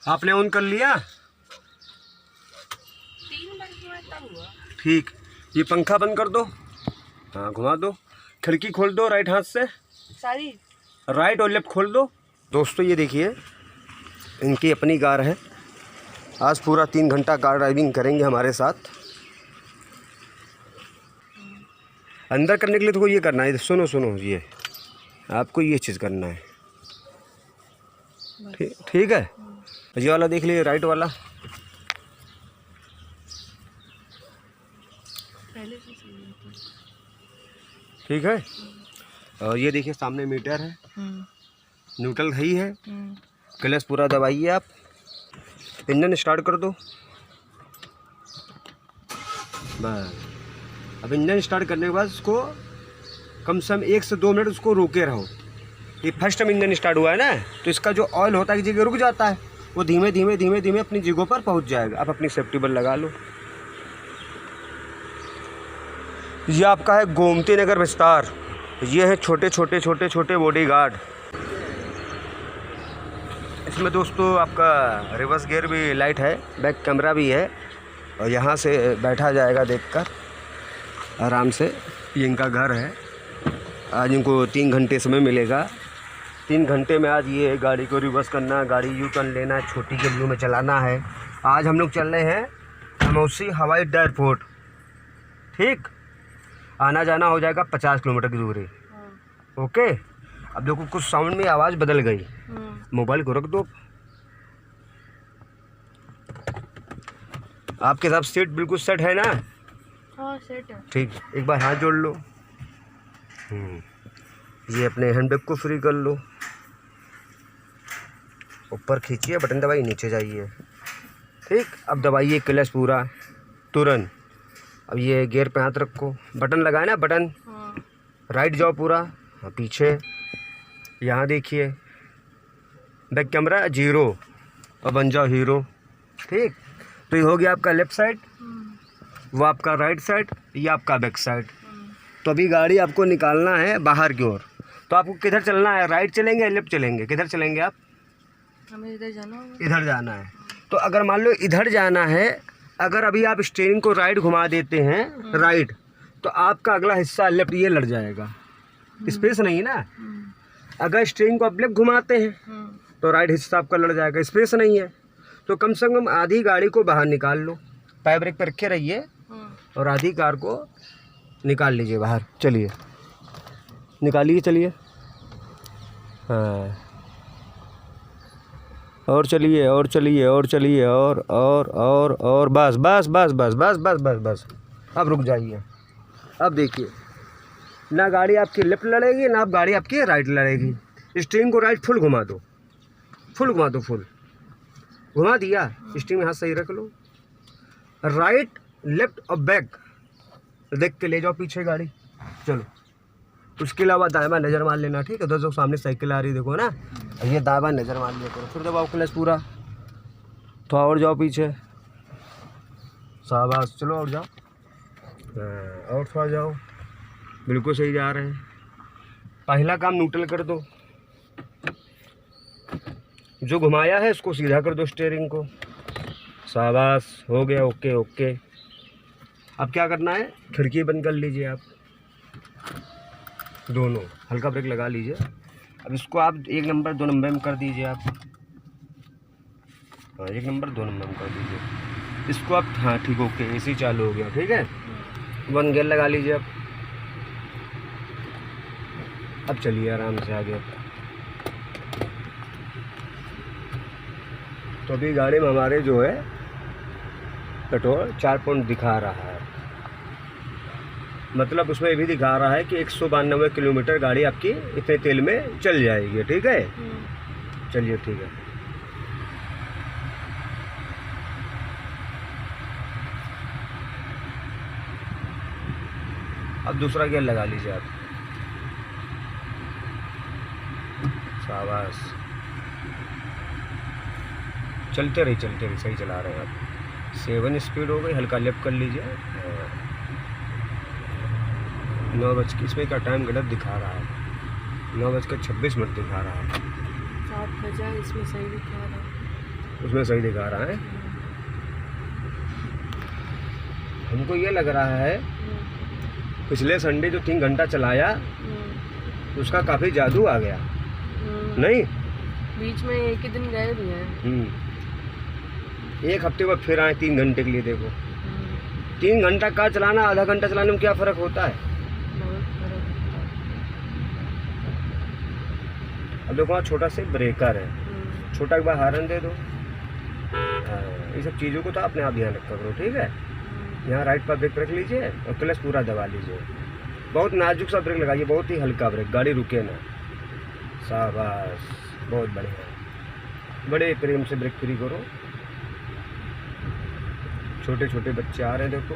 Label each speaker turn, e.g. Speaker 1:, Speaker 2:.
Speaker 1: आपने ऑन कर लिया?
Speaker 2: 3 बार हुआ तब हुआ।
Speaker 1: ठीक, ये पंखा बंद कर दो। हाँ घुमा दो, खिड़की खोल दो राइट हाथ से,
Speaker 2: सारी
Speaker 1: राइट और लेफ्ट खोल दो। दोस्तों ये देखिए इनकी अपनी कार है। आज पूरा 3 घंटा कार ड्राइविंग करेंगे हमारे साथ। अंदर करने के लिए तो ये करना है, सुनो सुनो, ये आपको ये चीज़ करना है। ठीक है, ये वाला देख लीजिए, राइट वाला।
Speaker 2: पहले से सही है।
Speaker 1: ठीक है, और ये देखिए सामने मीटर है, न्यूट्रल सही है, क्लच पूरा दबाइए आप, इंजन स्टार्ट कर दो बस। अब इंजन स्टार्ट करने के बाद उसको कम से कम 1 से 2 मिनट उसको रोके रहो। ये फर्स्ट टाइम इंजन स्टार्ट हुआ है ना, तो इसका जो ऑयल होता है जगह रुक जाता है, वो धीमे धीमे धीमे धीमे अपनी जगह पर पहुंच जाएगा। आप अपनी सेफ्टी बेल्ट लगा लो। ये आपका है गोमती नगर विस्तार। ये है छोटे छोटे छोटे छोटे बॉडीगार्ड। इसमें दोस्तों आपका रिवर्स गियर भी लाइट है, बैक कैमरा भी है, और यहाँ से बैठा जाएगा देखकर आराम से। ये इनका घर है। आज इनको 3 घंटे समय मिलेगा। 3 घंटे में आज ये गाड़ी को रिवर्स करना, गाड़ी यू टर्न लेना, छोटी गलियों में चलाना है। आज हम लोग चल रहे हैं अमौसी हवाई अड्डा एयरपोर्ट। ठीक, आना जाना हो जाएगा 50 किलोमीटर की दूरी। ओके, अब देखो कुछ साउंड में आवाज़ बदल गई, मोबाइल को रख दो। आपके साथ सीट बिल्कुल सेट है ना?
Speaker 2: हाँ सेट है।
Speaker 1: ठीक, एक बार हाथ जोड़ लो। ये अपने हैंडबैग को फ्री कर लो, ऊपर खींचिए, बटन दबाइए, नीचे जाइए। ठीक, अब दबाइए क्लच पूरा तुरंत। अब ये गियर पे हाथ रखो, बटन लगाए ना, बटन राइट जाओ पूरा, हाँ पीछे, यहाँ देखिए बैक कैमरा 0 और बन जाओ हीरो। ठीक, तो ये हो गया आपका लेफ्ट साइड, वो आपका राइट साइड, ये आपका बैक साइड। तो अभी गाड़ी आपको निकालना है बाहर की ओर। तो आपको किधर चलना है, राइट चलेंगे या लेफ्ट चलेंगे? किधर चलेंगे आप?
Speaker 2: हमें इधर जाना होगा।
Speaker 1: इधर जाना है। तो अगर मान लो इधर जाना है, अगर अभी आप स्टीयरिंग को राइट घुमा देते हैं राइट, तो आपका अगला हिस्सा लेफ्ट ये लड़ जाएगा, स्पेस नहीं ना। अगर स्टीयरिंग को आप लेफ्ट घुमाते हैं तो राइट हिस्सा आपका लड़ जाएगा, स्पेस नहीं है। तो कम से कम आधी गाड़ी को बाहर निकाल लो, पैर ब्रेक पर रखे रहिए और आधी कार को निकाल लीजिए बाहर। चलिए निकालिए, चलिए, हाँ, और चलिए और चलिए और चलिए, और बस बस बस बस बस बस बस बस। अब रुक जाइए। अब देखिए, ना गाड़ी आपकी लेफ्ट लड़ेगी, ना आप गाड़ी आपकी राइट लड़ेगी। स्टीयरिंग को राइट फुल घुमा दो, फुल घुमा दो, फुल घुमा दिया। स्टीयरिंग में हाथ सही रख लो, राइट लेफ्ट और बैक देख के ले जाओ पीछे गाड़ी। चलो, उसके अलावा दाएं बाएं नज़र मार लेना। ठीक है, दोस्तों सामने साइकिल आ रही देखो ना, ये दाएं बाएं नज़र मार लिया करो। फिर दबाओ क्लच पूरा, थोड़ा और जाओ पीछे, शाबाश, चलो और जाओ, और थोड़ा जाओ, बिल्कुल सही जा रहे हैं। पहला काम न्यूट्रल कर दो, जो घुमाया है उसको सीधा कर दो स्टीयरिंग को, शाबाश, हो गया, ओके ओके। अब क्या करना है, खिड़की बंद कर लीजिए आप दोनों, हल्का ब्रेक लगा लीजिए। अब इसको आप 1 नंबर 2 नंबर में कर दीजिए आप, हाँ 1 नंबर 2 नंबर में कर दीजिए इसको आप, हाँ ठीक, ओके, एसी चालू हो गया। ठीक है, 1 गियर लगा लीजिए आप। अब चलिए आराम से आगे। तो अभी गाड़ी में हमारे जो है पेट्रोल 4 पॉइंट दिखा रहा है, मतलब उसमें ये भी दिखा रहा है कि 192 किलोमीटर गाड़ी आपकी इतने तेल में चल जाएगी। ठीक है, चलिए ठीक है। अब दूसरा गियर लगा लीजिए आप, शाबाश, चलते रहिए, सही चला रहे हैं आप। 7 स्पीड हो गई, हल्का लेफ्ट कर लीजिए। 9 बज के, इसमें का टाइम गलत दिखा रहा है, 9:26 दिखा रहा है।
Speaker 2: 7 बजा, इसमें सही दिखा रहा है।
Speaker 1: उसमें सही दिखा रहा है। हमको ये लग रहा है पिछले संडे जो 3 घंटा चलाया उसका काफ़ी जादू आ गया, नहीं?
Speaker 2: बीच में एक ही दिन गए भी हैं।
Speaker 1: एक हफ्ते बाद फिर आए 3 घंटे के लिए। देखो 3 घंटा का चलाना, आधा घंटा चलाने में क्या फ़र्क होता है?
Speaker 2: बहुत फर्क होता है।
Speaker 1: अब देखो वहाँ छोटा सा ब्रेकर है, छोटा एक बार हारन दे दो। हाँ, ये सब चीज़ों को तो अपने आप ध्यान रखा करो, ठीक है? यहाँ राइट पर ब्रेक रख लीजिए और क्लच पूरा दबा लीजिए। बहुत नाजुक सा ब्रेक लगाइए, बहुत ही हल्का ब्रेक, गाड़ी रुके ना। शाबाश, बहुत बढ़िया। बड़े प्रेम से ब्रेक फ्री करो। छोटे छोटे बच्चे आ रहे हैं, देखो।